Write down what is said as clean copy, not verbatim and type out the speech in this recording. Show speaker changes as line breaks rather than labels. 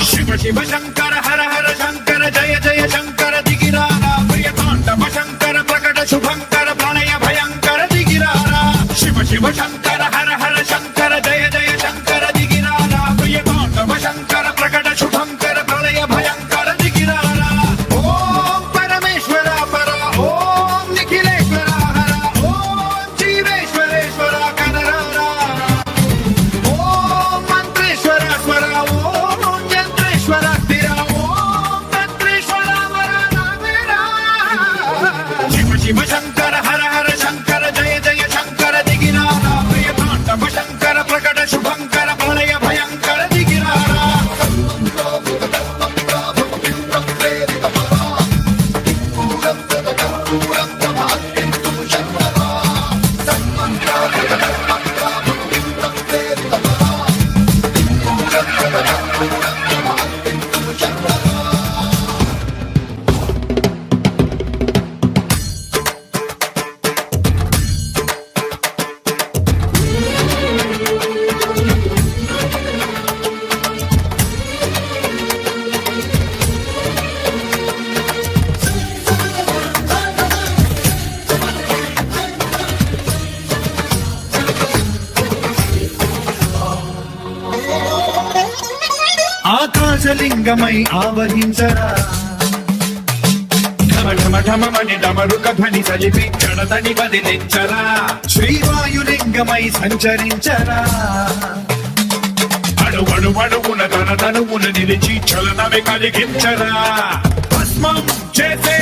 శివ శివ శంకర హర హర శంకర జయ జయ శంకర దిగిరారా ప్రియతాండవ శంకర ప్రకట శుభంకర ప్రణయ భయంకర దిగిరారా శివ శివ శంకర హర హర శంకర జయ జయ శంకర దిగిరారా ప్రియతాండవ శంకర ప్రకట శుభంకర ప్రణయ భయంకర దిగిరారా ఓం పరమేశ్వర పర ఓం నిఖిలేశ్వర హర ఓం జీవేశ్వరేశ్వర కనరారా ఓం మంత్రేశ్వర స్వర ఓం యంత్రేశ్వర స్థిర ఓం తంత్రేశ్వర వరదావేరా శివ శివ శంకర హర హర శంకర జయ జయ శంకర దిగిరారా ప్రియతాండవ శంకర ప్రకట శుభంకర ప్రళయ భయంకర దిగిరారా ఆకాశలింగమై ఆవహించరా ఢమ ఢమ ఢమమని డమరుక ధ్వని సలిపి జడతని బదిలించరా శ్రీవాయులింగమై సంచరించరా అణువణువున తన తనువున నిలిచి చలనమే కలిగించరా భస్మం చేసే